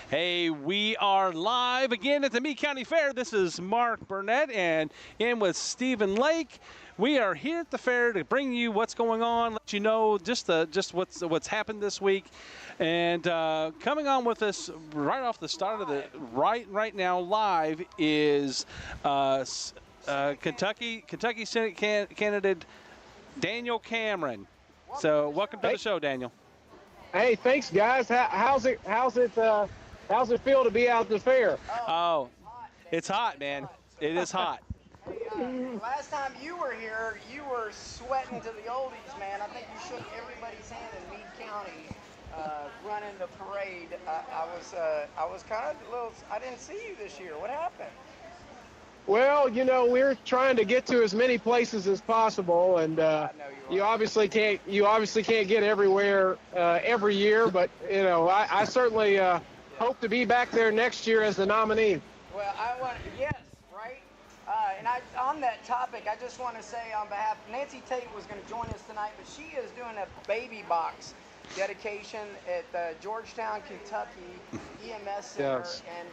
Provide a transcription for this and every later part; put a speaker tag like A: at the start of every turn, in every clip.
A: Hey, we are live again at the Meade County Fair. This is Mark Burnett and in with Stephen Lake. We are here at the fair to bring you what's going on, let you know just what's happened this week, and coming on with us right off the start of the right now live is Kentucky Senate candidate Daniel Cameron. So welcome to the show, Daniel.
B: Hey, thanks, guys. How's it feel to be out at the fair?
A: Oh, it's hot, man. It is hot.
C: Hey, last time you were here, you were sweating to the oldies, man. I think you shook everybody's hand in Meade County running the parade. I was kind of a little. I didn't see you this year. What happened?
B: Well, you know, we're trying to get to as many places as possible, and you obviously can't get everywhere every year. But you know, I certainly hope to be back there next year as the nominee.
C: Well, yes, right. And on that topic, I just want to say on behalf, Nancy Tate was going to join us tonight, but she is doing a baby box dedication at Georgetown, Kentucky EMS Center.
B: Yes.
C: And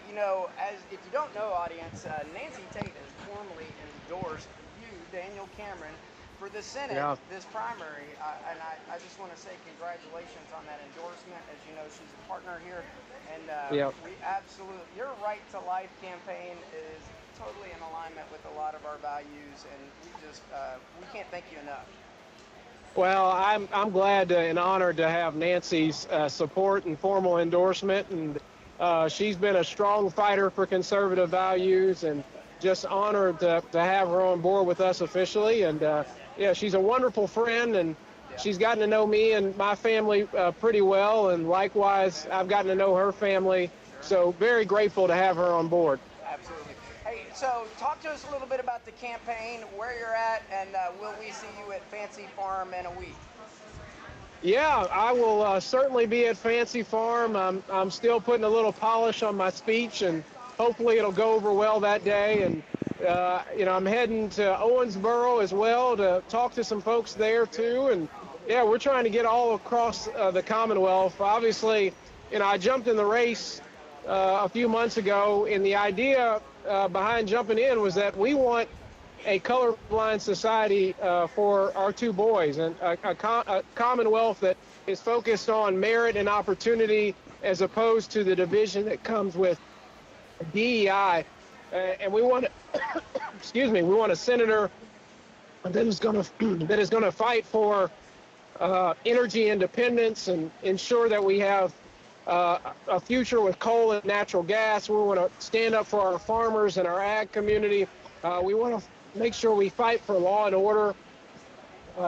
C: you know, if you don't know, audience, Nancy Tate has formally endorsed you, Daniel Cameron, for the Senate this primary. And I just want to say congratulations on that endorsement. As you know, she's a partner here, and we absolutely, your Right to Life campaign is totally in alignment with a lot of our values, and we can't thank you enough.
B: Well, I'm glad and honored to have Nancy's support and formal endorsement, and she's been a strong fighter for conservative values, and just honored to have her on board with us officially. And yeah, she's a wonderful friend, and she's gotten to know me and my family pretty well, and likewise, I've gotten to know her family. So very grateful to have her on board.
C: Absolutely. Hey, so talk to us a little bit about the campaign, where you're at, and will we see you at Fancy Farm in a week?
B: Yeah, I will certainly be at Fancy Farm. I'm still putting a little polish on my speech, and hopefully it'll go over well that day. And you know, I'm heading to Owensboro as well to talk to some folks there too. And yeah, we're trying to get all across the Commonwealth. Obviously, you know, I jumped in the race a few months ago, and the idea behind jumping in was that we want a colorblind society for our two boys, and a Commonwealth that is focused on merit and opportunity as opposed to the division that comes with DEI. And we want excuse me, we want a senator that is going to fight for energy independence and ensure that we have a future with coal and natural gas. We want to stand up for our farmers and our ag community. We want to make sure we fight for law and order.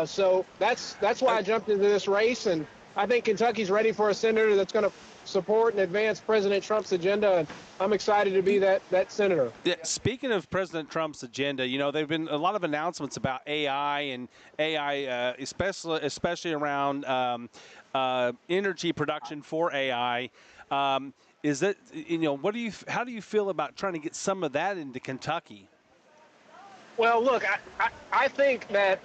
B: So that's why I jumped into this race, and I think Kentucky's ready for a senator that's going to support and advance President Trump's agenda, and I'm excited to be that senator.
A: Yeah, speaking of President Trump's agenda, you know, there have been a lot of announcements about AI, especially around energy production for AI. Is that, you know, how do you feel about trying to get some of that into Kentucky?
B: Well, look, I think that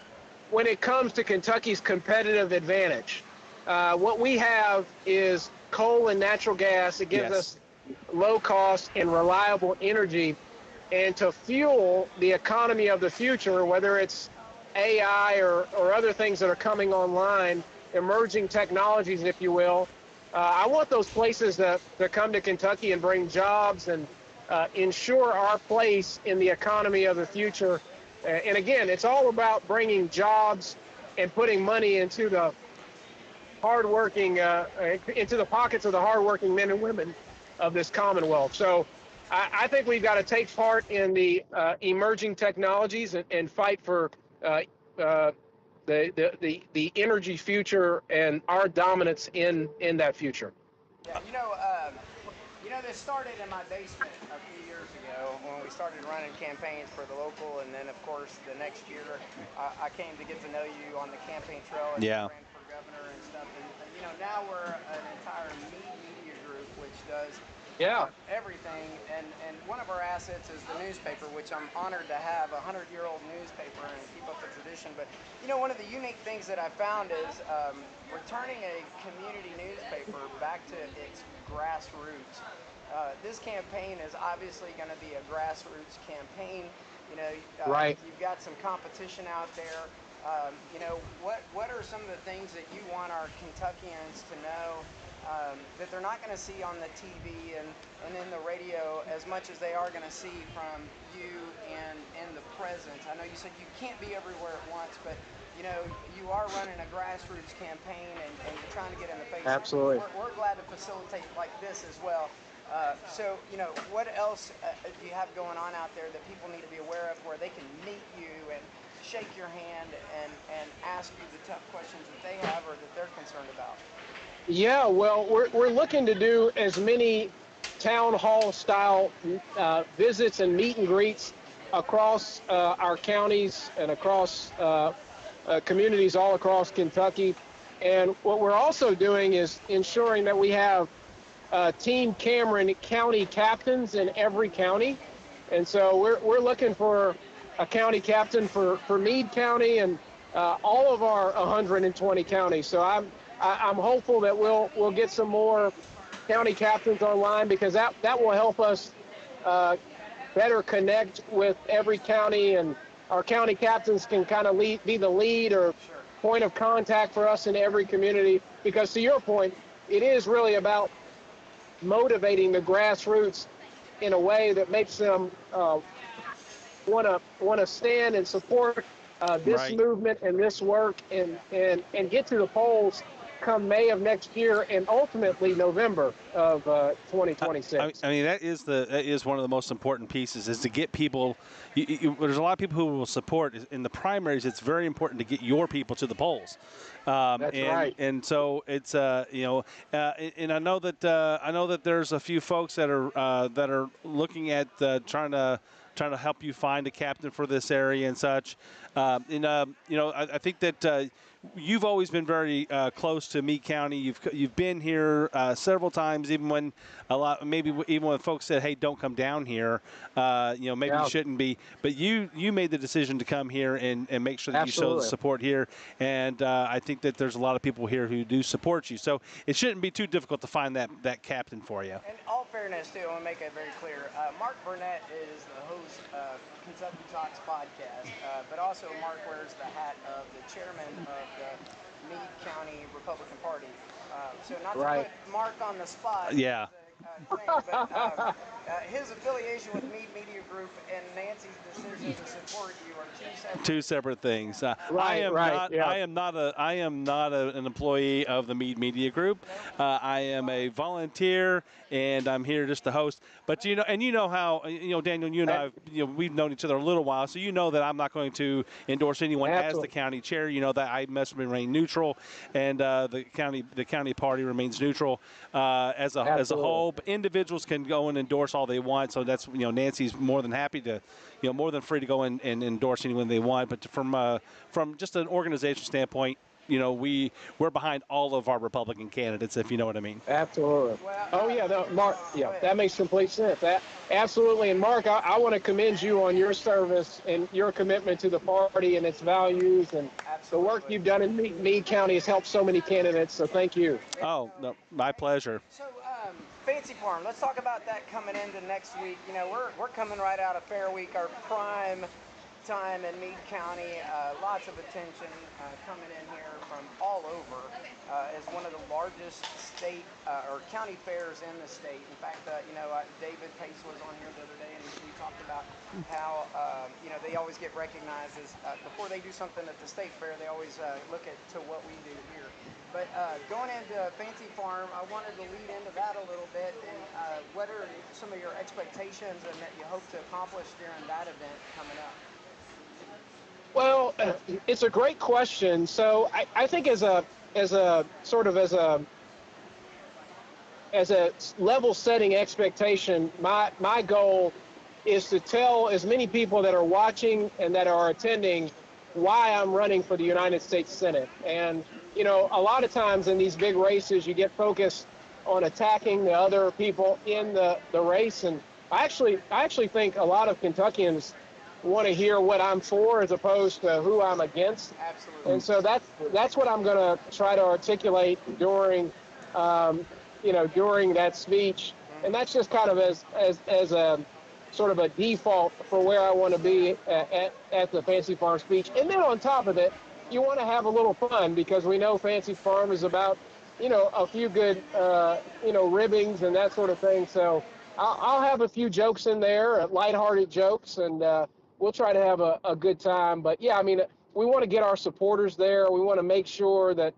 B: when it comes to Kentucky's competitive advantage, what we have is coal and natural gas. It gives us low cost and reliable energy. And to fuel the economy of the future, whether it's AI or other things that are coming online, emerging technologies, if you will, I want those places to come to Kentucky and bring jobs and ensure our place in the economy of the future. And again, it's all about bringing jobs and putting money into the hardworking, into the pockets of the hardworking men and women of this Commonwealth. So I think we've got to take part in the emerging technologies and fight for the energy future and our dominance in that future.
C: Yeah, you know, this started in my basement a few years ago when we started running campaigns for the local, and then of course the next year I came to get to know you on the campaign trail and ran for governor and stuff. And you know, now we're an entire media group which does
B: Yeah.
C: everything. And one of our assets is the newspaper, which I'm honored to have, a 100-year-old newspaper, and keep up the tradition. But, you know, one of the unique things that I found is returning a community newspaper back to its grassroots. This campaign is obviously going to be a grassroots campaign. You know,
B: Right.
C: you've got some competition out there. You know, what are some of the things that you want our Kentuckians to know that they're not going to see on the TV and in the radio as much as they are going to see from you and the presence? I know you said you can't be everywhere at once, but you know, you are running a grassroots campaign and you're trying to get in the face.
B: Absolutely.
C: We're glad to facilitate like this as well. So, you know, what else do you have going on out there that people need to be aware of where they can meet you and shake your hand and ask you the tough questions that they have or that they're concerned about?
B: Yeah, well, we're looking to do as many town hall style visits and meet and greets across our counties and across communities all across Kentucky. And what we're also doing is ensuring that we have Team Cameron county captains in every county. And so we're looking for a county captain for Meade County and all of our 120 counties. So I'm hopeful that we'll get some more county captains online, because that will help us better connect with every county, and our county captains can kind of be the lead or point of contact for us in every community. Because to your point, it is really about motivating the grassroots in a way that makes them want to stand and support this movement and this work and get to the polls come May of next year and ultimately November of 2026.
A: I mean, that is one of the most important pieces, is to get people. There's a lot of people who will support in the primaries. It's very important to get your people to the polls.
B: That's right.
A: And so it's you know, and I know that there's a few folks that are looking at trying to help you find a captain for this area and such. You know, I think that you've always been very close to Meade County. You've been here several times, even when even when folks said, "Hey, don't come down here." You know, maybe you shouldn't be. But you made the decision to come here and make sure that you show the support here. And I think that there's a lot of people here who do support you. So it shouldn't be too difficult to find that captain for you.
C: In all fairness, too, I want to make it very clear. Mark Burnett is the host of Kentucky Talks podcast, but also Mark wears the hat of the chairman of the Meade County Republican Party. So not to put Mark on the spot.
A: Yeah.
C: But his affiliation with Meade Media Group and Nancy's decision to support you are two separate
A: things. I am not an employee of the Meade Media Group. I am a volunteer, and I'm here just to host. But you know how Daniel, you and I, we've known each other a little while, so you know that I'm not going to endorse anyone as the county chair. You know that I must remain neutral, and the county party remains neutral as a whole. But individuals can go and endorse all they want. So that's Nancy's more than happy to, more than free to go and endorse anyone they want. But from just an organizational standpoint, we're behind all of our Republican candidates, if you know what I mean.
B: Absolutely. Mark. Yeah, that makes complete sense. Absolutely. And Mark, I want to commend you on your service and your commitment to the party and its values, and the work you've done in Meade County has helped so many candidates. So thank you.
A: Oh, no, my pleasure.
C: So, Fancy Farm, let's talk about that coming into next week. We're coming right out of Fair Week, our prime time in Meade County. Lots of attention coming in here from all over as one of the largest state or county fairs in the state. In fact, David Pace was on here the other day, and we talked about how they always get recognized as before they do something at the state fair, they always look to what we do here. But going into Fancy Farm, I wanted to lead into that a little bit. And what are some of your expectations and that you hope to accomplish during that event coming up?
B: Well, it's a great question. So I think as a level setting expectation, my goal is to tell as many people that are watching and that are attending why I'm running for the United States Senate. And a lot of times in these big races, you get focused on attacking the other people in the race. And I actually think a lot of Kentuckians want to hear what I'm for as opposed to who I'm against.
C: Absolutely.
B: And so that's what I'm going to try to articulate during during that speech. And that's just kind of as a sort of a default for where I want to be at the Fancy Farm speech. And then on top of it, you want to have a little fun because we know Fancy Farm is about, a few good, ribbings and that sort of thing. So I'll have a few jokes in there, lighthearted jokes, and we'll try to have a good time. But yeah, I mean, we want to get our supporters there. We want to make sure that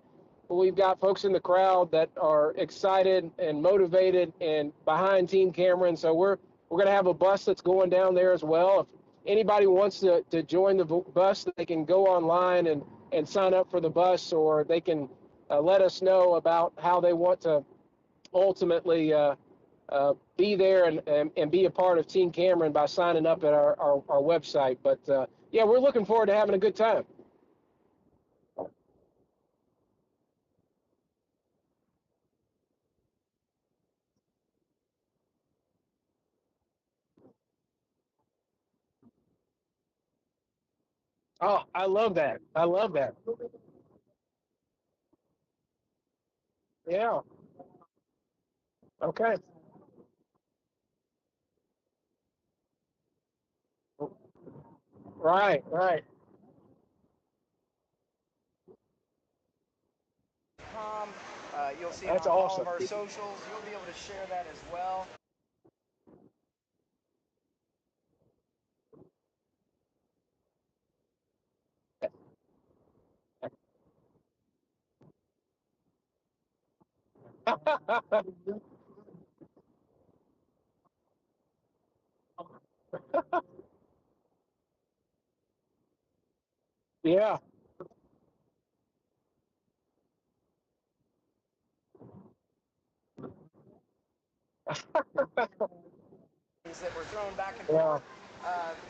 B: we've got folks in the crowd that are excited and motivated and behind Team Cameron. So we're going to have a bus that's going down there as well. If anybody wants to join the bus, they can go online and sign up for the bus, or they can let us know about how they want to ultimately be there and be a part of Team Cameron by signing up at our website. But yeah, we're looking forward to having a good time. Oh, I love that. I love that. Yeah. Okay. Right. Right.
C: You'll see it
B: That's
C: on all
B: awesome.
C: of our socials. You'll be able to share that as well.
B: Yeah.
C: That were thrown back and
B: Yeah.
C: forth.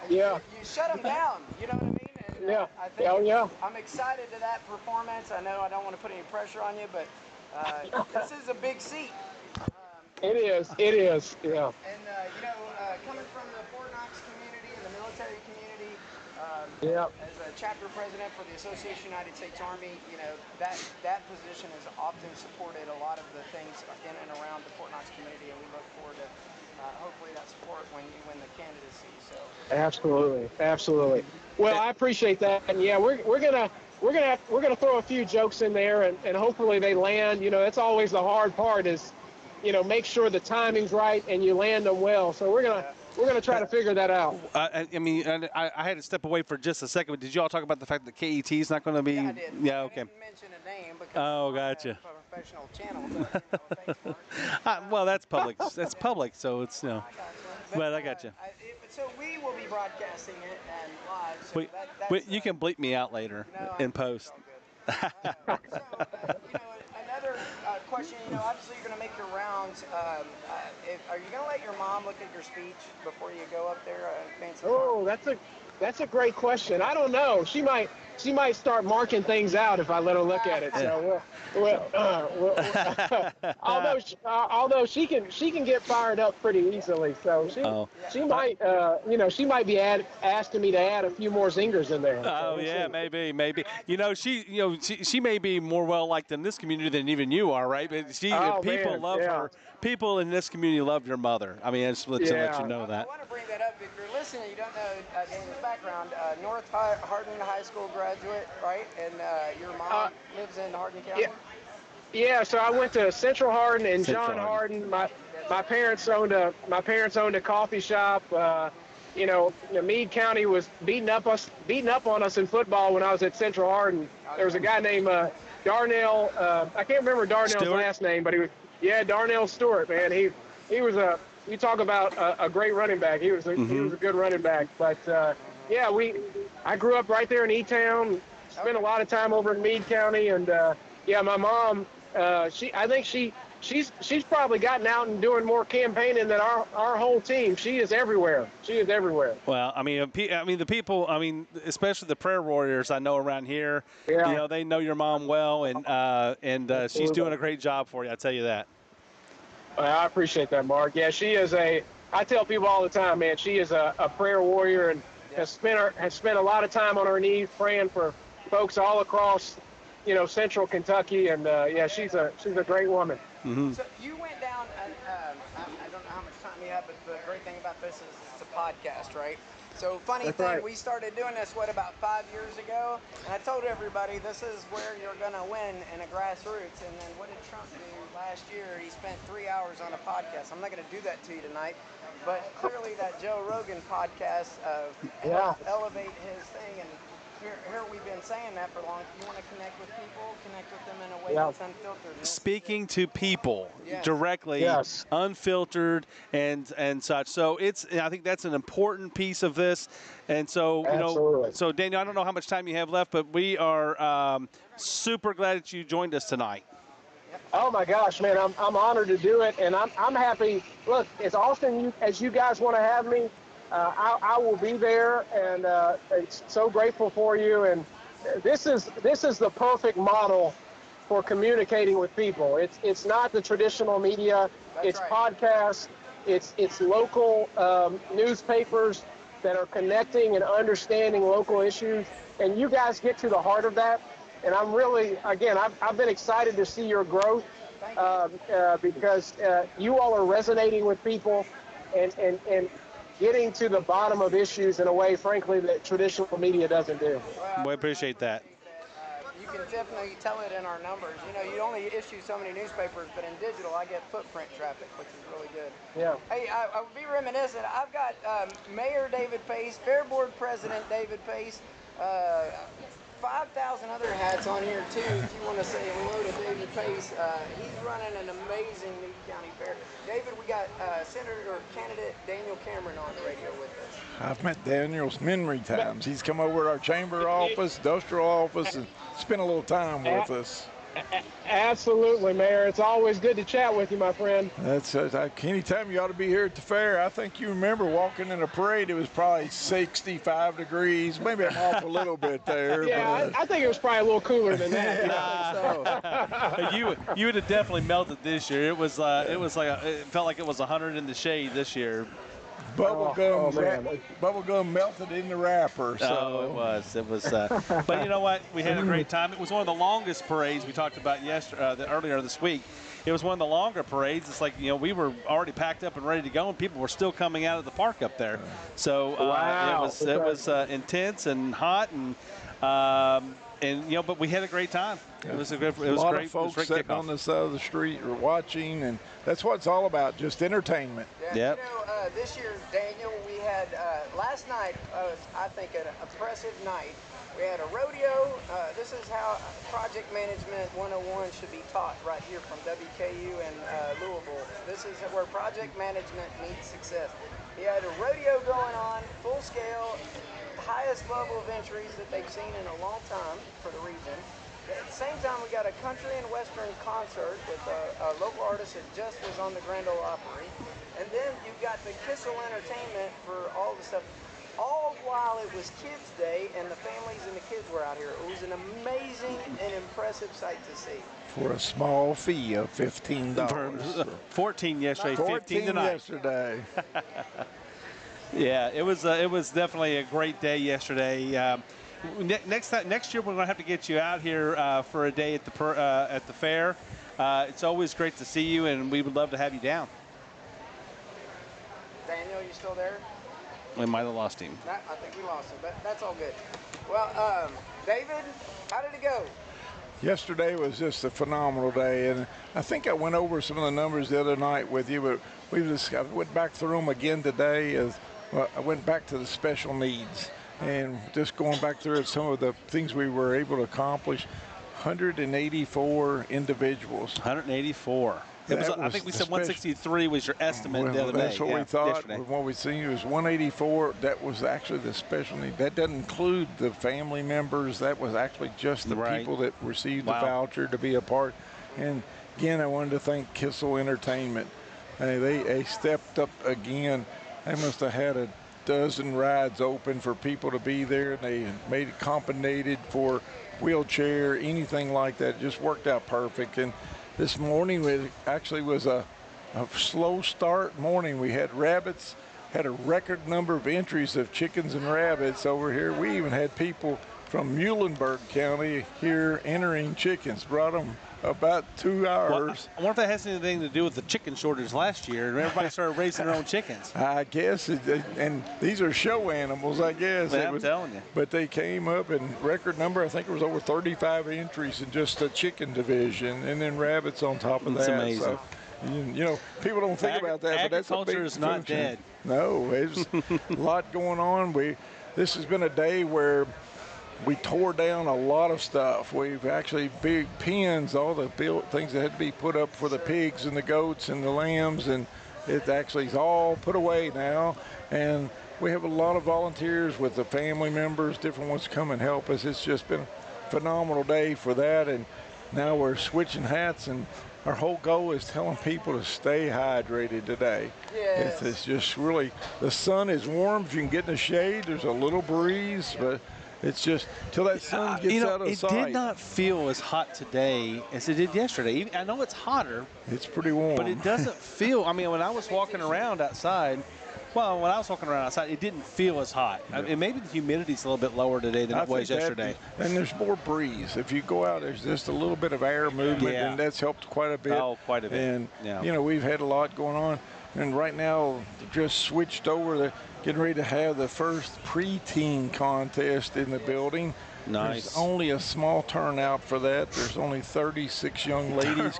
B: Yeah.
C: You shut them down. You know what I mean? And
B: Yeah.
C: I think
B: Oh, yeah.
C: I'm excited to that performance. I know I don't want to put any pressure on you, but this is a big seat.
B: It is. It is. Yeah.
C: And coming from the Fort Knox community and the military community,
B: Yeah.
C: as a chapter president for the Association of United States Army, that position has often supported a lot of the things in and around the Fort Knox community, and we look forward to hopefully that support when you win the candidacy. So
B: Absolutely. Absolutely. Well, I appreciate that. And yeah, we're gonna throw a few jokes in there, and hopefully they land. That's always the hard part is, make sure the timing's right and you land them well. So we're gonna try to figure that out.
A: I mean, I had to step away for just a second, but did you all talk about the fact that KET is not going to be?
C: yeah, I did.
A: Yeah,
C: I
A: okay.
C: didn't mention a name because
A: Oh,
C: I'm
A: gotcha.
C: a professional channel, but thanks, Mark.
A: Well, that's public. That's public, so it's
C: I got you.
A: But I got you.
C: So we will be broadcasting it and live. So
A: You can bleep me out later in post.
C: Another question. Obviously you're going to make your rounds. Are you going to let your mom look at your speech before you go up there?
B: Oh, that's a great question. I don't know. She might start marking things out if I let her look at it. So although she can get fired up pretty easily. So she might she might be asking me to add a few more zingers in there.
A: Oh yeah, maybe. She may be more well liked in this community than even you are, right? But people love her. People in this community love your mother. I mean, I just let you know that.
C: I want to bring that up. If you're listening, you don't know Daniel's background. North Hardin High School graduate, right? And your mom lives in Hardin County.
B: Yeah, so I went to Central Hardin and John Hardin. My parents owned a coffee shop. Meade County was beating up on us in football when I was at Central Hardin. There was a guy named Darnell. I can't remember Darnell's last name, but Darnell Stewart. Man, he was you talk about a great running back. He was a good running back. But I grew up right there in E-Town. Spent a lot of time over in Meade County, and my mom. I think she's probably gotten out and doing more campaigning than our whole team. She is everywhere.
A: Well, I mean, the people. I mean, especially the prayer warriors I know around here.
B: Yeah.
A: They know your mom well, and she's doing a great job for you. I tell you that.
B: I appreciate that, Mark. Yeah, she is I tell people all the time, man, she is a prayer warrior and has spent a lot of time on her knees praying for folks all across, central Kentucky. And yeah, she's a great woman.
A: Mm-hmm.
C: So you went down, and I don't know how much time you have, but the great thing about this is it's a podcast, right? So funny thing,
B: right.
C: we started doing this, about 5 years ago? And I told everybody this is where you're going to win in a grassroots. And then what did Trump do last year? He spent 3 hours on a podcast. I'm not going to do that to you tonight. But clearly that Joe Rogan podcast helped elevate his thing. And here we've been saying that for long. You want to connect with people, connect with them in a way that's unfiltered.
A: Speaking to people
C: Yes.
A: directly,
B: Yes.
A: unfiltered, and such. So I think that's an important piece of this. And so,
B: Absolutely.
A: So Daniel, I don't know how much time you have left, but we are super glad that you joined us tonight.
B: Oh my gosh, man, I'm honored to do it, and I'm happy. Look, as often as you guys want to have me, I will be there, and it's so grateful for you. And this is the perfect model for communicating with people. It's not the traditional media. It's podcasts. It's local newspapers that are connecting and understanding local issues, and you guys get to the heart of that. And I'm really, again, I've been excited to see your growth because you all are resonating with people and getting to the bottom of issues in a way, frankly, that traditional media doesn't do.
A: Well, I appreciate that.
C: You can definitely tell it in our numbers. You only issue so many newspapers, but in digital, I get footprint traffic, which is really good.
B: Yeah.
C: Hey, I would be reminiscent. I've got Mayor David Pace, Fair Board President David Pace, 5,000 other hats on here too. If you want to say hello to David Pace, he's running an amazing Meade County Fair. David, we got Senator candidate Daniel Cameron on the radio with us.
D: I've met Daniel many times. He's come over to our chamber office, industrial office, and spent a little time with us.
B: Absolutely, Mayor. It's always good to chat with you, my friend.
D: That's anytime you ought to be here at the fair. I think you remember walking in a parade. It was probably 65 degrees. Maybe I'm off a little bit there.
B: Yeah,
D: but
B: I think it was probably a little cooler than that.
A: You would have definitely melted this year. It felt like it was 100 in the shade this year.
D: Bubble gum melted in the wrapper. So.
A: Oh, it was. But you know what? We had a great time. It was one of the longest parades we talked about earlier this week. It was one of the longer parades. It's like, we were already packed up and ready to go, and people were still coming out of the park up there. So it was intense and hot, and but we had a great time. It was great.
D: A lot of folks sitting on the side of the street or watching, and that's what it's all about, just entertainment.
C: Yeah. This year, Daniel, we had last night, I think, an impressive night. We had a rodeo. This is how Project Management 101 should be taught right here from WKU and Louisville. This is where project management meets success. He had a rodeo going on, full scale, highest level of entries that they've seen in a long time for the region. At the same time, we got a country and western concert with a local artist that just was on the Grand Ole Opry. And then you've got the Kissel Entertainment for all the stuff. All while it was Kids Day and the families and the kids were out here. It was an amazing and impressive sight to see.
D: For a small fee of $15.
A: 14 yesterday, 15 tonight.
D: yesterday.
A: Yeah, it was definitely a great day yesterday. Next year we're going to have to get you out here for a day at the fair. It's always great to see you, and we would love to have you down.
C: Daniel, you still there?
A: We might have lost him.
C: I think we lost him, but that's all good. Well, David, how did it go?
D: Yesterday was just a phenomenal day, and I think I went over some of the numbers the other night with you, but I went back through them again today. I went back to the special needs and just going back through some of the things we were able to accomplish. 184 individuals.
A: 184. I think we said 163 was your estimate the other day.
D: That's what we thought.
A: Yesterday.
D: What we seen was 184. That was actually the special need. That doesn't include the family members. That was actually just the people that received the voucher to be a part. And again, I wanted to thank Kissel Entertainment. They stepped up again. They must have had a dozen rides open for people to be there. And they made it accommodated for wheelchair, anything like that. It just worked out perfect. And this morning it actually was a a slow start morning. We had rabbits, had a record number of entries of chickens and rabbits over here. We even had people from Muhlenberg County here entering chickens, brought them about 2 hours.
A: Well, I wonder if that has anything to do with the chicken shortage last year, and everybody started raising their own chickens.
D: I guess, and these are show animals, I guess.
A: Yeah, I'm telling you.
D: But they came up in record number. I think it was over 35 entries in just the chicken division, and then rabbits on top of that.
A: That's amazing.
D: So, you know, people don't think about that, but that's a big
A: agriculture is not
D: function.
A: dead.
D: No, there's a lot going on. This has been a day where we tore down a lot of stuff. We've actually big pens, all the things that had to be put up for the pigs and the goats and the lambs, and it actually is all put away now. And we have a lot of volunteers with the family members, different ones come and help us. It's just been a phenomenal day for that. And now we're switching hats, and our whole goal is telling people to stay hydrated today.
C: Yes.
D: It's just really, the sun is warm. If you can get in the shade, there's a little breeze, but it's just till that sun gets out of sight.
A: It did not feel as hot today as it did yesterday. I know it's hotter.
D: It's pretty warm.
A: But it doesn't feel, I mean, when I was walking around outside, it didn't feel as hot. I mean, maybe the humidity's a little bit lower today than it was yesterday.
D: And there's more breeze. If you go out, there's just a little bit of air movement, and that's helped quite a bit.
A: Oh, quite a bit.
D: And, you know, we've had a lot going on. And right now, just switched over. They're getting ready to have the first preteen contest in the building.
A: Nice.
D: There's only a small turnout for that. There's only 36 young ladies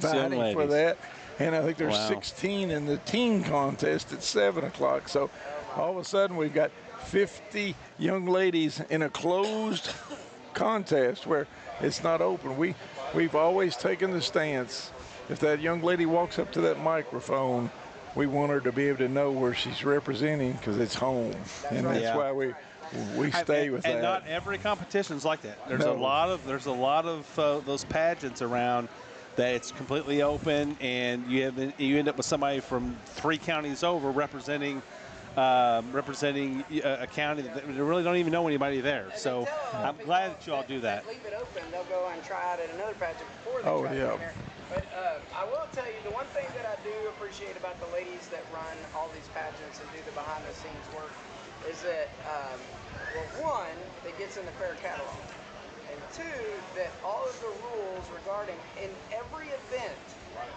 D: vying for that. And I think there's 16 in the teen contest at 7 o'clock. So all of a sudden we've got 50 young ladies in a closed contest where it's not open. We've always taken the stance. If that young lady walks up to that microphone, we want her to be able to know where she's representing, because it's home. And that's why we stay with that.
A: And not every competition's like that. There's a lot of those pageants around that it's completely open, and you end up with somebody from 3 counties over representing a county that they really don't even know anybody there. So I'm glad that you all do that.
C: Leave it open. They'll go and try out at another pageant before they try it here. But I will tell you, the one thing that I do appreciate about the ladies that run all these pageants and do the behind-the-scenes work is that, well, one, it gets in the fair catalog. And 2, that all of the rules regarding in every event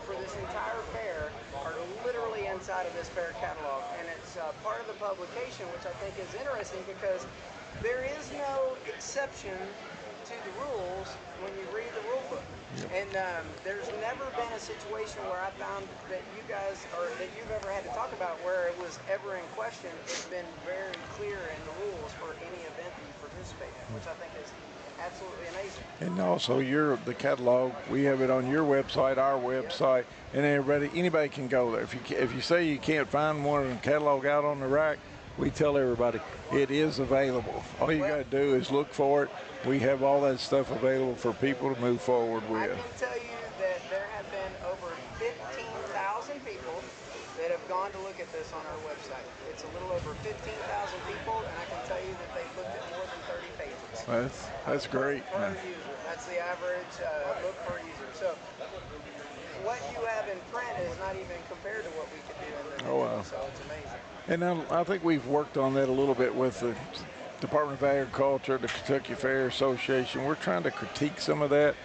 C: for this entire fair are literally inside of this fair catalog. And it's part of the publication, which I think is interesting because there is no exception to the rules when you read the rule book. And there's never been a situation where I found that you guys, or that you've ever had to talk about where it was ever in question. It's been very clear in the rules for any event that you participate in, which I think is absolutely amazing.
D: And also the catalog, we have it on your website, our website, and anybody can go there. If you say you can't find one in the catalog out on the rack, we tell everybody it is available. All you got to do is look for it. We have all that stuff available for people to move forward with.
C: I can tell you that there have been over 15,000 people that have gone to look at this on our website. It's a little over 15,000 people, and I can tell you that they've looked at more than 30 pages.
D: That's great.
C: Per user. That's the average book per user. So what you have in print is not even compared to what we could do in the digital, so it's amazing.
D: And I think we've worked on that a little bit with the Department of Agriculture, the Kentucky Fair Association. We're trying to critique some of that.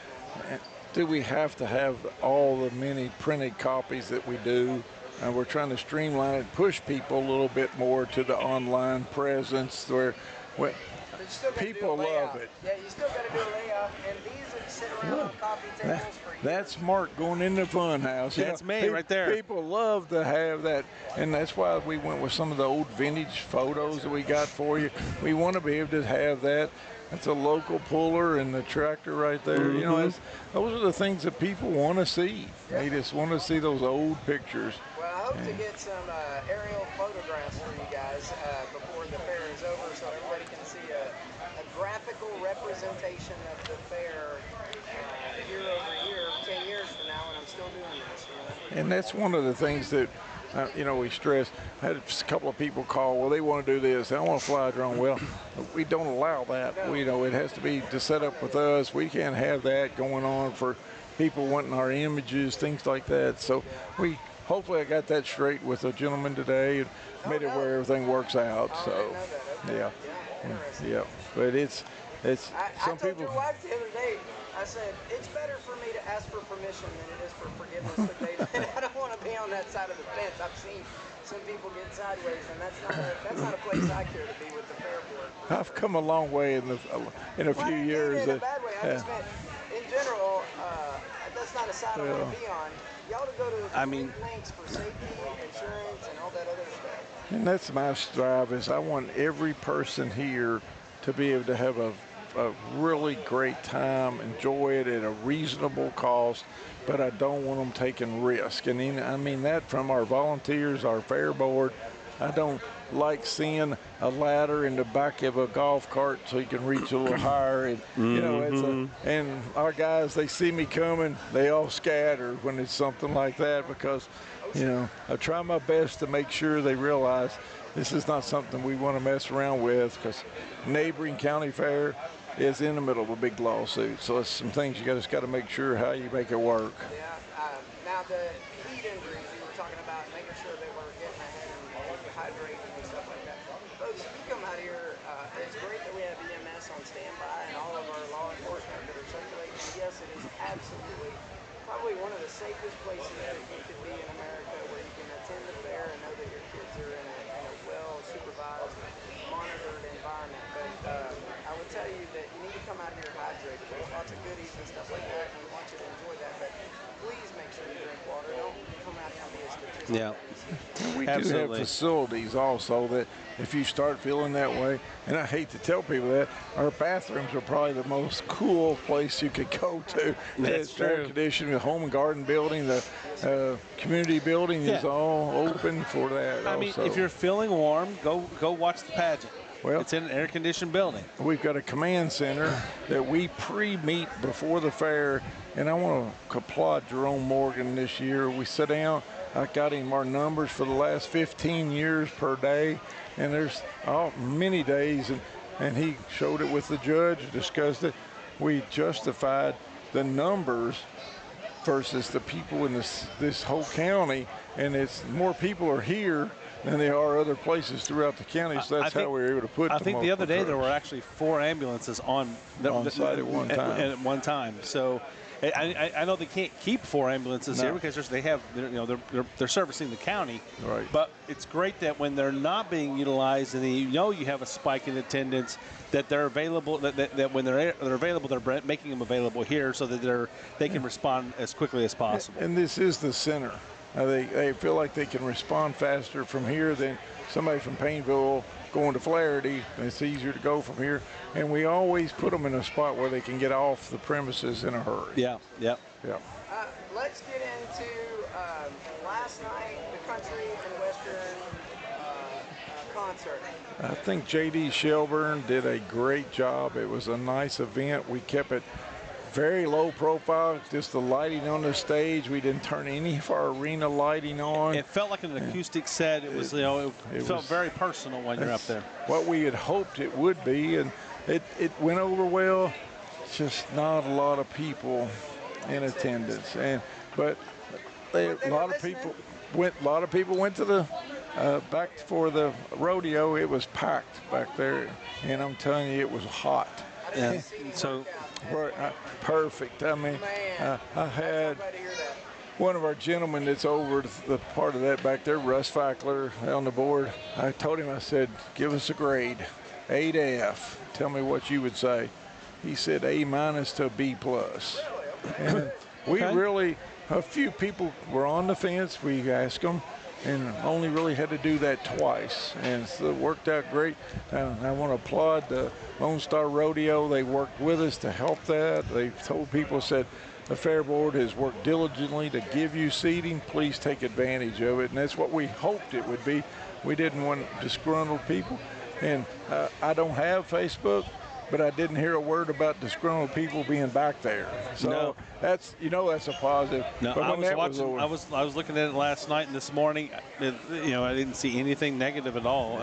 D: Do we have to have all the many printed copies that we do? And we're trying to streamline it, push people a little bit more to the online presence where people love it.
C: Yeah, you still got to do a layout, and these that sit around on coffee tables for years.
D: That's Mark going in the fun house.
A: That's me right there.
D: People love to have that, and that's why we went with some of the old vintage photos that we got for you. We want to be able to have that. That's a local puller and the tractor right there.
A: Mm-hmm.
D: You know, those are the things that people want to see. They just want to see those old pictures.
C: Well, I hope to get some aerial photographs for you guys before the fair is over, so everybody can see a graphical representation of the fair year over year, 10 years from now, when I'm still doing this. You know?
D: And that's one of the things that we stress. I had a couple of people call, well, they want to do this. I want to fly a drone. Well, we don't allow that. It has to be to set up with us. We can't have that going on for people wanting our images, things like that. So we hopefully I got that straight with a gentleman today and made it where everything works out.
C: Oh,
D: So,
C: I didn't know that. Okay.
D: yeah,
C: Interesting.
D: yeah. But it's
C: I
D: some
C: told
D: people.
C: your wife the other day, I said, it's better for me to ask for permission than it is for forgiveness with David. I don't want to be on that side of the fence. I've seen some people get sideways, and that's not a place I care to be with the fair board.
D: I've come a long way in a few years.
C: In a bad way. I just meant, in general, that's not a side I want to be on. Y'all to go to great lengths for safety, insurance, and all that other stuff.
D: And that's my strive is I want every person here to be able to have a really great time, enjoy it at a reasonable cost, but I don't want them taking risk. And I mean that from our volunteers, our fair board. I don't like seeing a ladder in the back of a golf cart so you can reach a little higher. And, you know, and our guys, they see me coming, they all scatter when it's something like that because, you know, I try my best to make sure they realize this is not something we want to mess around with because neighboring county fair is in the middle of a big lawsuit. So it's some things you just got to make sure how you make it work.
C: Yeah. Now the heat injuries you were talking about, making sure they were getting ahead and hydrating and stuff like that. Folks, if you come out here, it's great that we have EMS on standby and all of our law enforcement that are circulating. And yes, it is absolutely probably one of the safest places that you could be in America, where you can attend the fair and know that your kids are in a well-supervised, monitored environment. But I would tell you that you need to come out here hydrated. There's lots of goodies and stuff like that, and we want you to enjoy that. But please make sure you drink water. Don't come out here and be a statistic.
A: Yeah.
D: We do have facilities also that if you start feeling that way, and I hate to tell people that, our bathrooms are probably the most cool place you could go to.
A: That's true.
D: Air conditioning, the home and garden building, the community building is all open for that.
A: I mean, if you're feeling warm, go watch the pageant.
D: Well,
A: it's in an air-conditioned building.
D: We've got a command center that we pre-meet before the fair, and I want to applaud Jerome Morgan this year. We sit down. I got him our numbers for the last 15 years per day, and there's many days, and he showed it with the judge, discussed it. We justified the numbers versus the people in this whole county, and it's more people are here than there are other places throughout the county, so that's how we were able to put.
A: I think the other day there were actually 4 ambulances on
D: site at one time.
A: At one time, so. I know they can't keep 4 ambulances here because they're servicing the county.
D: Right.
A: But it's great that when they're not being utilized and you have a spike in attendance, that they're available. That when they're available, they're making them available here so that they can respond as quickly as possible.
D: And this is the center. They feel like they can respond faster from here than somebody from Painville going to Flaherty. It's easier to go from here, and we always put them in a spot where they can get off the premises in a hurry.
A: Yeah.
C: Let's get into last night, the country and western concert.
D: I think J.D. Shelburne did a great job. It was a nice event. We kept it very low profile, just the lighting on the stage. We didn't turn any of our arena lighting on.
A: It felt like an acoustic set. It was, it felt very personal when you're up there.
D: What we had hoped it would be, and it went over well. Just not a lot of people in attendance, but a lot of people went to the back for the rodeo. It was packed back there, and I'm telling you, it was hot.
A: Yeah. So.
D: Perfect. I mean, I had one of our gentlemen that's over the part of that back there, Russ Fackler, on the board. I told him, I said, give us a grade, A to F. Tell me what you would say. He said A- to a B+. And we really, a few people were on the fence. We asked them, and only really had to do that twice, and so it worked out great. I want to applaud the Lone Star Rodeo. They worked with us to help that. They told people, said the Fair Board has worked diligently to give you seating. Please take advantage of it, and that's what we hoped it would be. We didn't want disgruntled people, and I don't have Facebook, but I didn't hear a word about disgruntled people being back there. So that's a positive.
A: No,
D: but
A: I was watching. I was looking at it last night and this morning. I didn't see anything negative at all,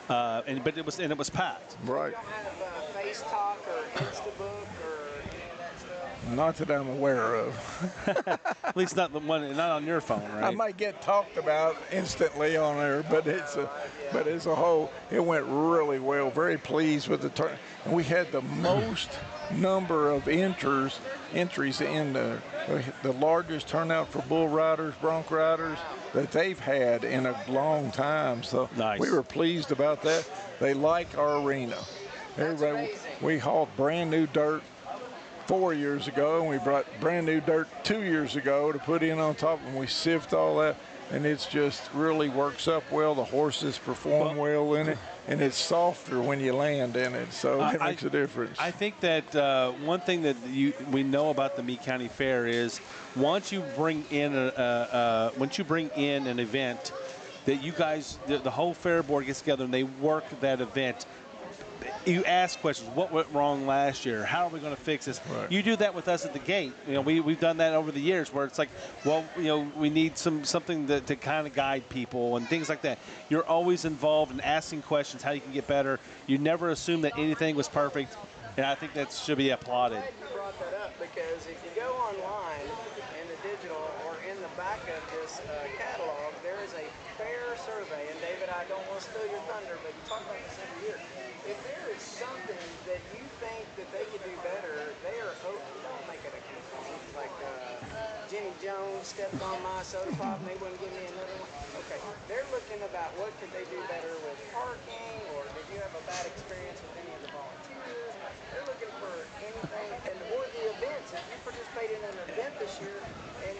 A: but it was packed.
D: Right.
C: You don't have FaceTalk or Instabook or any of that stuff?
D: Not that I'm aware of.
A: At least not the one, not on your phone, right?
D: I might get talked about instantly on there, but but as a whole, it went really well. Very pleased with the turn. And we had the most number of entries in the largest turnout for bull riders, bronc riders that they've had in a long time. So
A: nice.
D: We were pleased about that. They like our arena. Everybody, we hauled brand new dirt 4 years ago, and we brought brand new dirt 2 years ago to put in on top, and we sift all that, and it's just really works up well. The horses perform well in it, and it's softer when you land in it, so it makes a difference.
A: I think that one thing that we know about the Meade County Fair is once you bring in an event that you guys, the whole fair board gets together and they work that event. You ask questions. What went wrong last year? How are we going to fix this?
D: Right.
A: You do that with us at the gate. You know, we've done that over the years where it's like, well, you know, we need something to kind of guide people and things like that. You're always involved in asking questions, how you can get better. You never assume that anything was perfect, and I think that should be applauded.
C: I'm glad you brought that up, because if you go online in the digital or in the back of this catalog, there is a fair survey. And David, I don't want to steal your thunder, but you talk about this every year. If there is something that you think that they could do better, they are open. Don't make it a complaint. Like Jenny Jones stepped on my soda pop and they wouldn't give me another one. Okay, they're looking about what could they do better with parking, or did you have a bad experience with any of the volunteers? They're looking for anything, or the events. If you participated in an event this year and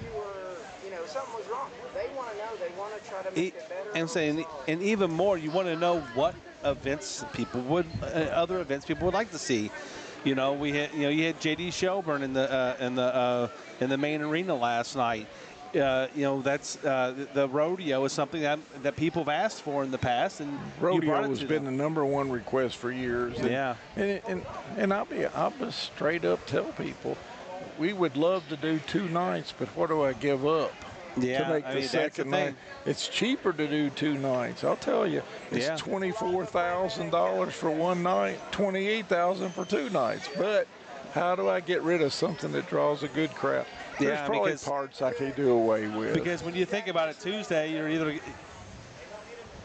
C: you were, you know, something was wrong, they want to know. They want to try to make it better.
A: And even more, you want to know what events people would, other events people would like to see. You know, you had J.D. Shelburne in the main arena last night. You know, that's the rodeo is something that people have asked for in the past, and
D: rodeo has been the #1 request for years.
A: And,
D: and I'll just straight up tell people, we would love to do 2 nights, but what do I give up to make the second night? It's cheaper to do 2 nights. I'll tell you, it's $24,000 for 1 night, $28,000 for 2 nights. But how do I get rid of something that draws a good crowd? There's probably parts I can do away with.
A: Because when you think about it, Tuesday, you're either...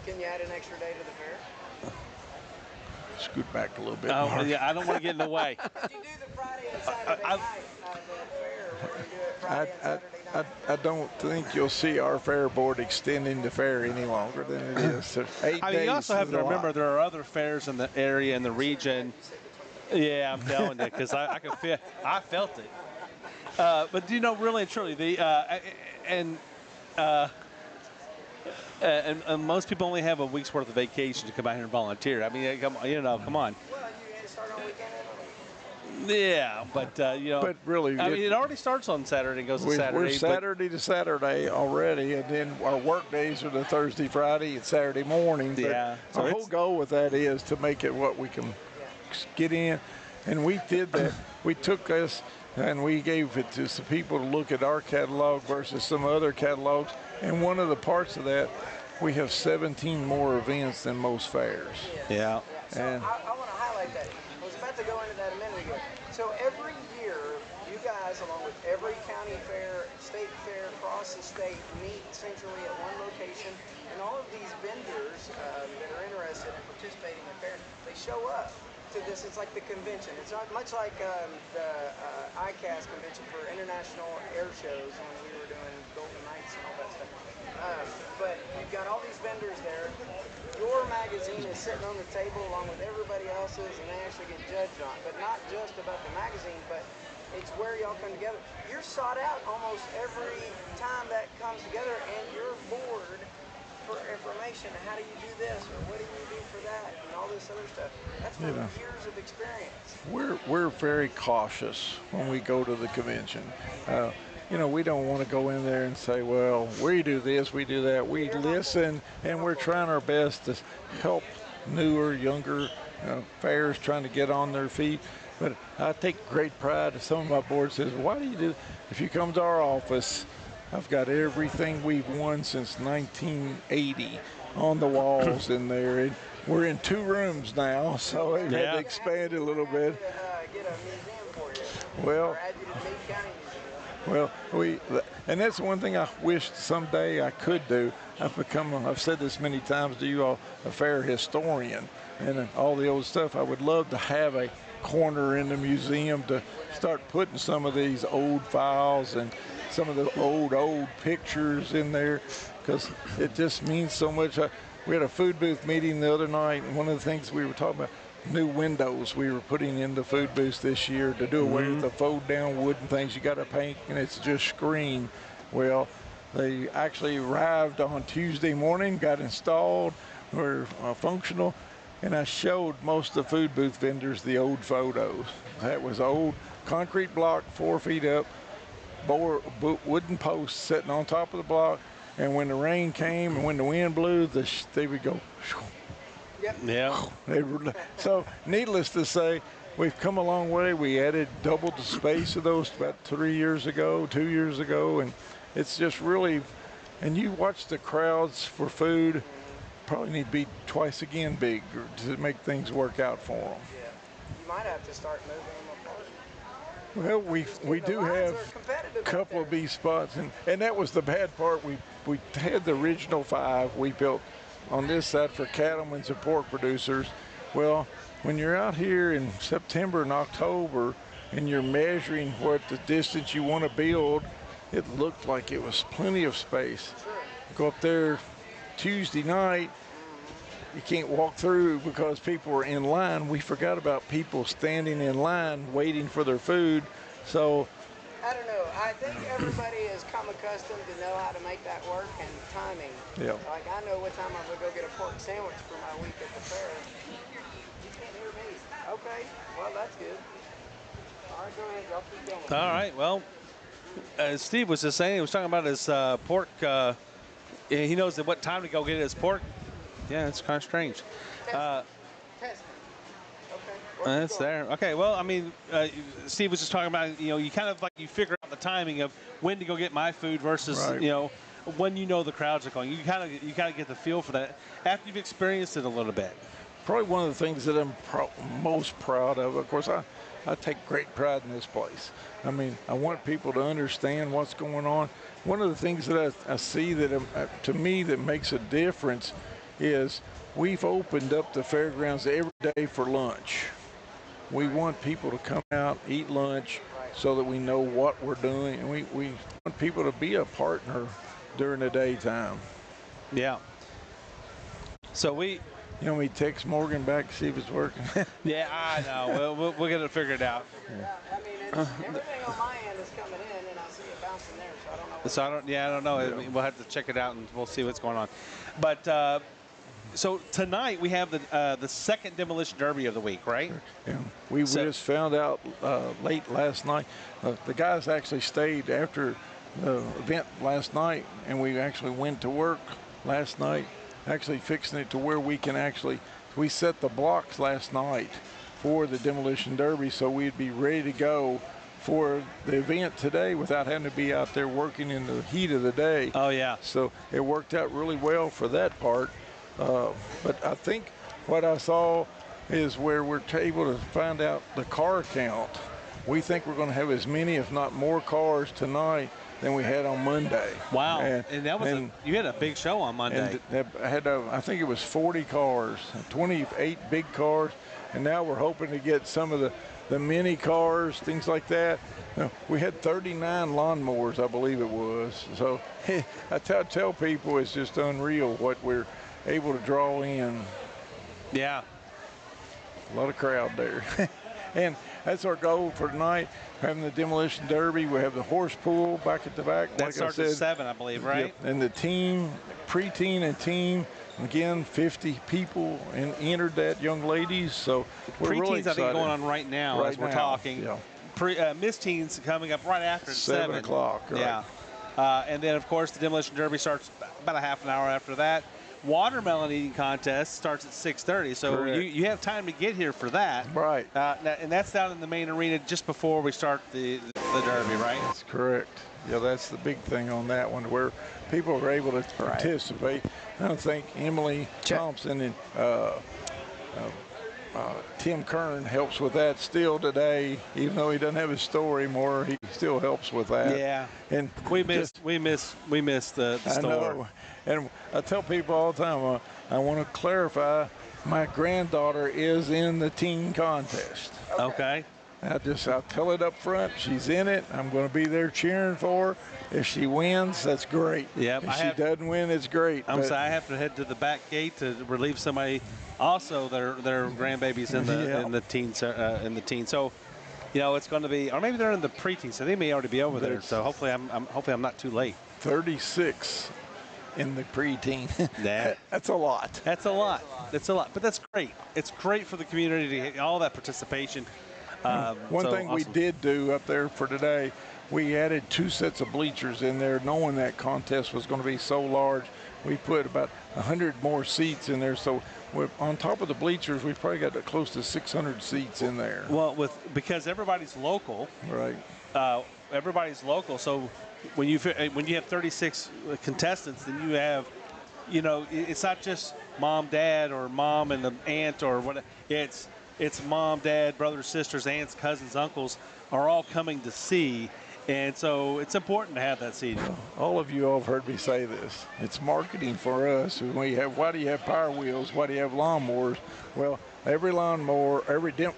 C: Can you add an extra day to the fair?
D: Scoot back a little bit.
A: Yeah, I don't want to get in the way.
C: If you do the Friday and Saturday night the fair, we're going to do it Friday and Saturday night.
D: I don't think you'll see our fair board extending the fair any longer than it is. So 8 days
A: you also have to remember there are other fairs in the area, in the region. Yeah, I'm telling you, because I felt it. But you know, really and truly, and most people only have a week's worth of vacation to come out here and volunteer. I mean, come on.
C: Well, you start on weekend.
A: Yeah, but you know,
D: but really,
A: I mean, it already starts on Saturday and goes to Saturday.
D: We're Saturday to Saturday already, and then our work days are the Thursday, Friday, and Saturday morning.
A: Yeah,
D: so our whole goal with that is to make it what we can get in, and we did that. We took this and we gave it to some people to look at our catalog versus some other catalogs, and one of the parts of that, we have 17 more events than most fairs.
A: Yeah.
C: So I want to highlight that. I was about to go into that a minute ago. So every year, you guys, along with every county fair, state fair across the state, meet centrally at one location, and all of these vendors that are interested in participating in fairs, they show up to this. It's like the convention. It's not much like the ICAS convention for international air shows when we were doing Golden Knights and all that stuff. But you've got all these vendors there. Your magazine is sitting on the table along with everybody else's, and they actually get judged on. But not just about the magazine, but it's where y'all come together. You're sought out almost every time that comes together, and you're bored for information. How do you do this, or what do you do for that, and all this other stuff. That's from years of experience.
D: We're very cautious when we go to the convention. You know, we don't want to go in there and say, well, we do this, we do that. We listen, and we're trying our best to help newer, younger fairs trying to get on their feet. But I take great pride. Some of my board says, why do you do? If you come to our office, I've got everything we've won since 1980 on the walls in there. And we're in 2 rooms now, so we've had to expand it a little bit.
C: Get a museum for you.
D: Well,
C: or add you to the Meade County
D: well,
C: Museum.
D: and that's one thing I wish someday I could do. I've said this many times to you all, a fair historian and all the old stuff. I would love to have a corner in the museum to start putting some of these old files and some of the old pictures in there, because it just means so much. We had a food booth meeting the other night, and one of the things we were talking about, new windows we were putting in the food booths this year to do away with the fold down wooden things you got to paint and it's just screen. Well, they actually arrived on Tuesday morning, got installed, were functional, and I showed most of the food booth vendors the old photos. That was old concrete block 4 feet up, wooden posts sitting on top of the block, and when the rain came and when the wind blew, they would go.
C: Yep.
A: Yeah.
D: So, needless to say, we've come a long way. We added double the space of those about 2 years ago, and it's just really. And you watch the crowds for food, probably need to be twice again big to make things work out for them.
C: Yeah. You might have to start moving them apart.
D: Well, we do have a couple of these spots, and that was the bad part. We had the original 5 we built on this side for cattlemen and pork producers. Well, when you're out here in September and October and you're measuring what the distance you want to build, it looked like it was plenty of space. Go up there Tuesday night, you can't walk through because people were in line. We forgot about people standing in line waiting for their food. So
C: I don't know. I think everybody has come accustomed to know how to make that work and timing.
D: Yeah.
C: Like I know what time I'm gonna go get a pork sandwich for my week at the fair. You can't hear me. Okay. Well, that's good. All right, go ahead. Y'all keep going.
A: All right. Well, as Steve was just saying, he was talking about his pork. He knows at what time to go get his pork. Yeah, it's kind of strange.
C: Test. Okay.
A: That's there. Okay. Well, I mean, Steve was just talking about, you kind of like you figure out the timing of when to go get my food versus,
D: right.
A: When the crowds are going. You kind of get the feel for that after you've experienced it a little bit.
D: Probably one of the things that I'm most proud of course, I take great pride in this place. I mean, I want people to understand what's going on. One of the things that I see that, to me, that makes a difference is we've opened up the fairgrounds every day for lunch. We want people to come out, eat lunch, so that we know what we're doing, and we want people to be a partner during the daytime.
A: Yeah. So we
D: text Morgan back to see if it's working.
A: Yeah, I know. We'll get it figured out.
C: Yeah, I mean, everything on my end is coming in, and I see it bouncing there, so I don't know.
A: I don't know.
D: Yeah.
A: We'll have to check it out, and we'll see what's going on. But so tonight we have the second demolition derby of the week, right?
D: Yeah. We just found out late last night. The guys actually stayed after the event last night, and we actually went to work last night, actually fixing it to where we set the blocks last night for the demolition derby, so we'd be ready to go for the event today without having to be out there working in the heat of the day.
A: Oh, yeah.
D: So it worked out really well for that part. But I think what I saw is where we're able to find out the car count. We think we're going to have as many, if not more, cars tonight than we had on Monday.
A: Wow. And that was you had a big show on Monday.
D: And I think it was 40 cars, 28 big cars, and now we're hoping to get some of the mini cars, things like that. We had 39 lawnmowers, I believe it was. So I tell people it's just unreal what we're able to draw in.
A: Yeah.
D: A lot of crowd there. And that's our goal for tonight, having the demolition derby. We have the horse pool back at the back.
A: That starts at 7, I believe, right?
D: Yep. And the team, pre-teen and team, again, 50 people entered that, young ladies. So we're really excited.
A: I think, going on right now as we're talking.
D: Yeah.
A: Miss Teens coming up right after 7
D: o'clock. Right.
A: Yeah. And then, of course, the demolition derby starts about a half an hour after that. Watermelon eating contest starts at 6:30, so you have time to get here for that.
D: Right.
A: And that's down in the main arena just before we start the derby, right?
D: That's correct. Yeah, that's the big thing on that one, where people are able to participate. I don't think Emily Thompson and Tim Kern helps with that still today, even though he doesn't have his story more. He still helps with that.
A: Yeah,
D: and
A: we miss the store.
D: I know, and I tell people all the time. I want to clarify. My granddaughter is in the teen contest.
A: Okay.
D: I'll tell it up front. She's in it. I'm going to be there cheering for her. If she wins, that's great.
A: Yep.
D: If she doesn't win, it's great.
A: I have to head to the back gate to relieve somebody. Also, their grandbabies in the teens in the teen. So, it's going to be, or maybe they're in the preteen. So they may already be over there. So hopefully I'm not too late.
D: 36 in the preteen. That's a lot.
A: That's a lot. That's a lot. But that's great. It's great for the community to get all that participation.
D: One thing we did do up there for today, we added 2 sets of bleachers in there, knowing that contest was going to be so large. We put about 100 more seats in there. So on top of the bleachers, we've probably got close to 600 seats in there.
A: Well, because everybody's local.
D: Right.
A: Everybody's local. So when you have 36 contestants, then you have, it's not just mom, dad, or mom and the aunt or what. It's mom, dad, brothers, sisters, aunts, cousins, uncles are all coming to see. And so it's important to have that seating.
D: All of you all have heard me say this. It's marketing for us. Why do you have Power Wheels? Why do you have lawnmowers? Well, every lawnmower,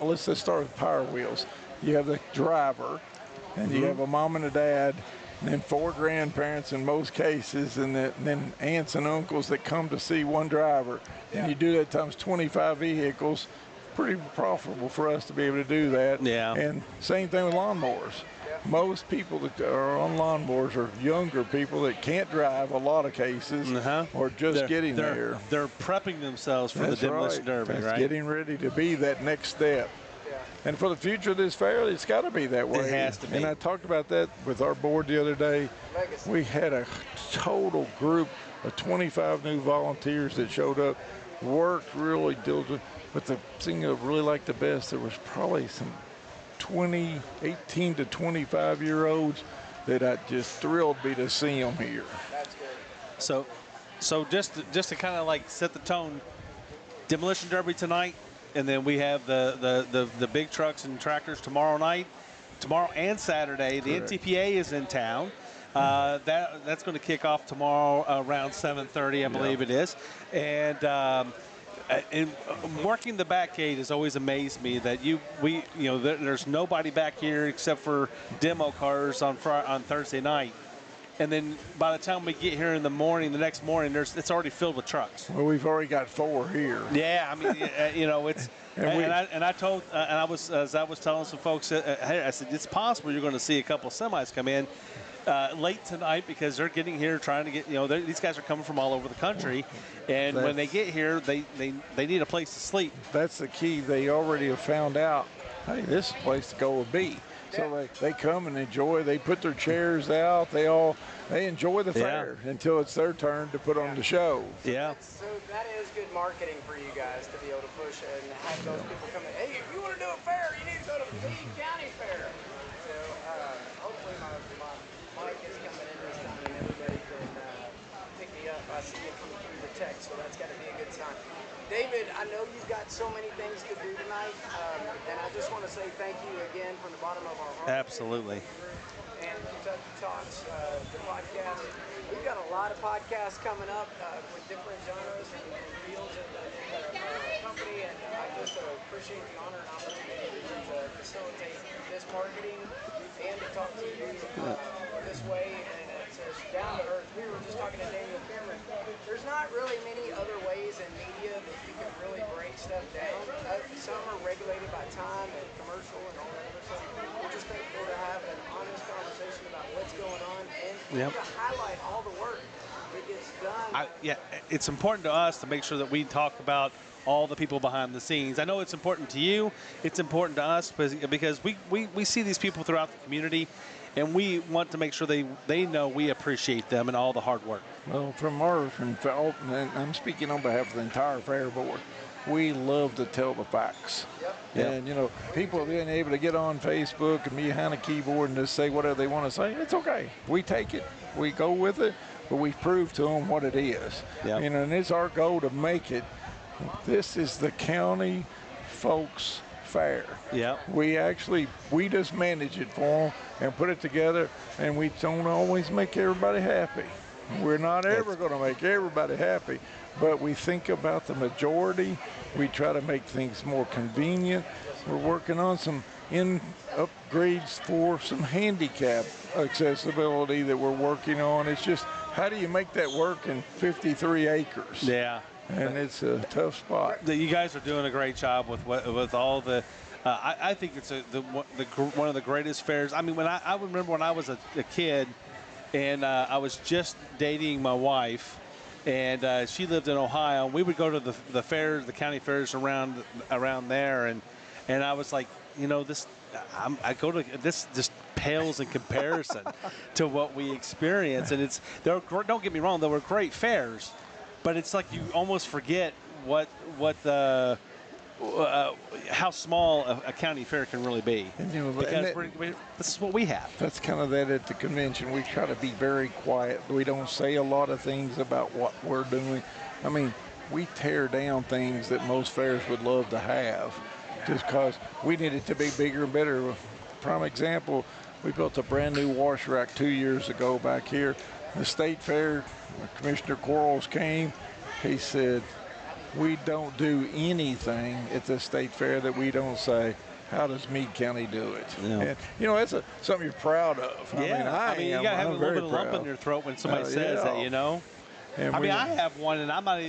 D: let's just start with Power Wheels. You have the driver, and you have a mom and a dad, and then 4 grandparents in most cases, and then aunts and uncles that come to see one driver. And you do that times 25 vehicles. Pretty profitable for us to be able to do that.
A: Yeah.
D: And same thing with lawnmowers. Most people that are on lawnmowers are younger people that can't drive a lot of cases, or just getting there.
A: They're prepping themselves for the demolition derby, right?
D: Getting ready to be that next step. And for the future of this fair, it's got to be that way.
A: It has to be.
D: And I talked about that with our board the other day. We had a total group of 25 new volunteers that showed up, worked really diligently. But the thing I really liked the best, there was probably some 18 to 25-year-olds that I just thrilled me to see them here.
C: That's good.
A: So just to kind of like set the tone, demolition derby tonight, and then we have the big trucks and tractors tomorrow and Saturday. The
D: Correct.
A: NTPA is in town. That's going to kick off tomorrow around 7:30, I believe it is, and working the back gate has always amazed me that there's nobody back here except for demo cars on Thursday night, and then by the time we get here in the morning, the next morning, it's already filled with trucks.
D: Well, we've already got 4 here.
A: Yeah, I mean, it's as I was telling some folks, I said it's possible you're going to see a couple of semis come in late tonight because they're getting here trying to get, these guys are coming from all over the country, and when they get here, they need a place to sleep.
D: That's the key. They already have found out, hey, this is a place to go and be. So they come and enjoy. They put their chairs out. They enjoy the fair until it's their turn to put on the show.
A: Yeah.
C: So that is good marketing for you guys to be able to push and have those people come in. Hey, if you want to do a fair, you need to go to Meade County Fair. So hopefully my mic is coming in this time and everybody can pick me up. I see it coming through the text, so that's got to be a good sign. David, I know you've got so many things to do tonight, and I just want to say thank you again from the bottom of our heart.
A: Absolutely.
C: And Kentucky Talks, the podcast. We've got a lot of podcasts coming up with different genres and fields in the company, and I just appreciate the honor and opportunity to facilitate this marketing and to talk to you this way. And it's down to earth. We were just talking to Daniel Cameron. There's not really many other ways in media that you can really break stuff down. Some are regulated by time and commercial and all that other stuff. We're just thankful to have an honest conversation about what's going on and to highlight all the work that gets done.
A: It's important to us to make sure that we talk about all the people behind the scenes. I know it's important to you. It's important to us because we see these people throughout the community, and we want to make sure they know we appreciate them and all the hard work.
D: Well, and I'm speaking on behalf of the entire fair board, we love to tell the facts.
A: Yep.
D: And, people being able to get on Facebook and behind a keyboard and just say whatever they want to say, it's okay. We take it. We go with it, but we prove to them what it is.
A: Yep.
D: And it's our goal to make it. This is the county folks fair.
A: Yeah.
D: We just manage it for them and put it together, and we don't always make everybody happy. We're not ever going to make everybody happy, but we think about the majority. We try to make things more convenient. We're working on some upgrades for some handicap accessibility that we're working on. It's just, how do you make that work in 53 acres?
A: Yeah.
D: And it's a tough spot.
A: You guys are doing a great job with all the. I think it's one of the greatest fairs. I mean, I remember when I was a kid, and I was just dating my wife, and she lived in Ohio. We would go to the fairs, the county fairs around there, and I was like, this. I go to this just pales in comparison to what we experience, and don't get me wrong, there were great fairs, but it's like you almost forget how small a county fair can really be. Because this is what we have.
D: That's kind of that at the convention. We try to be very quiet. We don't say a lot of things about what we're doing. I mean, we tear down things that most fairs would love to have just because we need it to be bigger and better. Prime example, we built a brand new wash rack 2 years ago back here. The state fair, Commissioner Quarles came. He said, we don't do anything at the state fair that we don't say, how does Meade County do it? Yeah. And, that's something you're proud of.
A: Yeah. I mean, you got to have a little bit of lump in your throat when somebody says that, And I have one, and I'm not.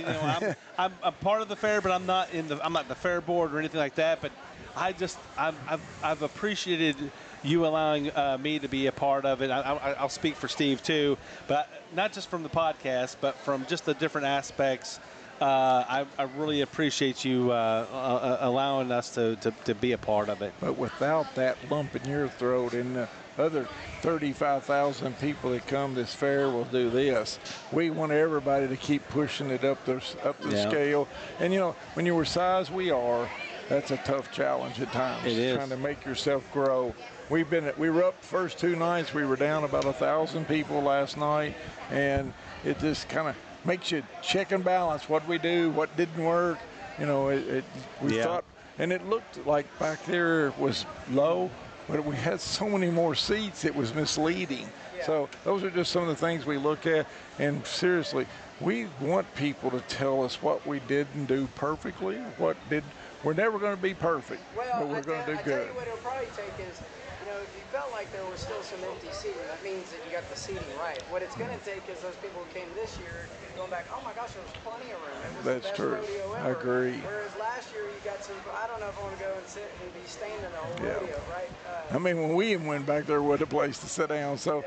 A: I'm part of the fair, but I'm not the fair board or anything like that. But I've appreciated you allowing me to be a part of it. I'll speak for Steve too, but not just from the podcast, but from just the different aspects. I really appreciate you allowing us to be a part of it.
D: But without that lump in your throat and the other 35,000 people that come this fair will do this. We want everybody to keep pushing it up the scale. And, when you're size we are, that's a tough challenge at times.
A: It is.
D: Trying to make yourself grow. We were up the first 2 nights. We were down about 1,000 people last night, and it just kind of makes you check and balance what we do, what didn't work. We thought, and it looked like back there was low, but we had so many more seats, it was misleading. Yeah. So those are just some of the things we look at. And seriously, we want people to tell us what we didn't do perfectly, we're never going to be perfect, but we're going to do good.
C: I tell you what it'll probably take is, if you felt like there was still some empty seating, that means that you got the seating right. What it's going to take is those people who came this year going back, oh my gosh, there was plenty of room. It was
D: That's
C: the best
D: true.
C: rodeo ever.
D: I agree.
C: Whereas last year you got some, I don't know if I want to go and sit and be standing the whole rodeo, right?
D: When we went back there, we had a place to sit down. So,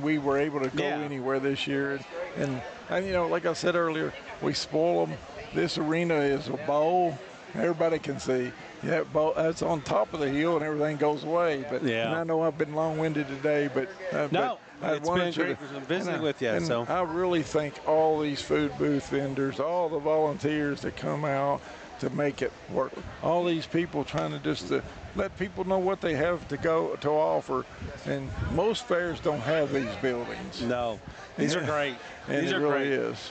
D: we were able to go anywhere this year. And like I said earlier, we spoil them. This arena is a bowl. Everybody can see. Yeah, that's on top of the hill and everything goes away. But and I know I've been long-winded today, but
A: it's been great visiting with you.
D: And I really thank all these food booth vendors, all the volunteers that come out to make it work. All these people trying to let people know what they have to offer. And most fairs don't have these buildings.
A: No, these are great.
D: And
A: these
D: it
A: are
D: really
A: great.
D: is.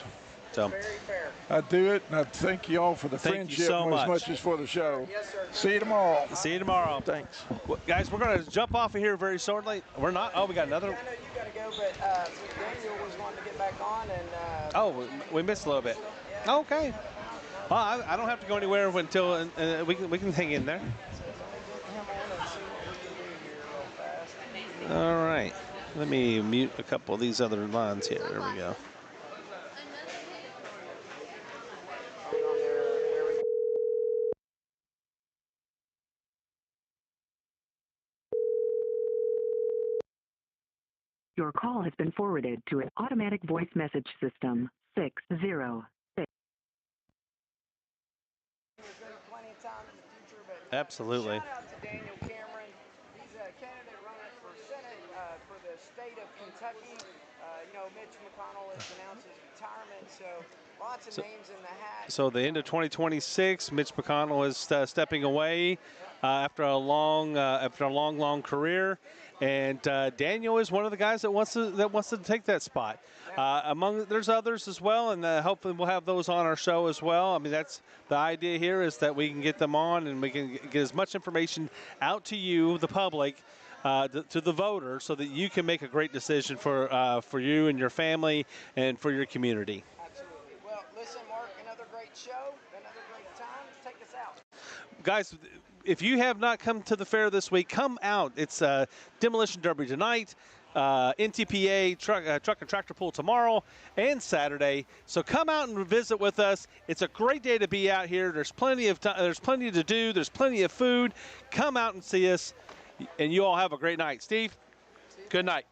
C: So very fair.
D: I do it, and I thank you all for the friendship as much as for the show.
C: Yes, sir.
D: See you tomorrow.
A: See you tomorrow.
D: Thanks.
A: Well, guys, we're going to jump off of here very shortly. We're not. Oh, we got another.
C: Yeah, I know you got to go, but Daniel was wanting to get back on.
A: We missed a little bit. Okay. Well, I don't have to go anywhere until we can hang in there. All right. Let me mute a couple of these other lines here. There we go.
E: Your call has been forwarded to an automatic voice message system. 606.
A: Absolutely.
C: Shout out to Daniel Cameron. He's a candidate running for Senate for the state. state of Kentucky. You know, Mitch McConnell has announced his retirement, so lots of names in the hat.
A: So the end of 2026, Mitch McConnell is stepping away after a long career, and Daniel is one of the guys that wants to take that spot. There's others as well, and hopefully we'll have those on our show as well. I mean, that's the idea here, is that we can get them on and we can get as much information out to you, the public, to the voter, so that you can make a great decision for you and your family and for your community.
C: Absolutely. Well, listen, Mark, another great show, another great time. Take us out.
A: Guys, if you have not come to the fair this week, come out. It's Demolition Derby tonight, NTPA truck and tractor pull tomorrow and Saturday. So come out and visit with us. It's a great day to be out here. There's plenty of time. There's plenty to do. There's plenty of food. Come out and see us, and you all have a great night. Steve, good night.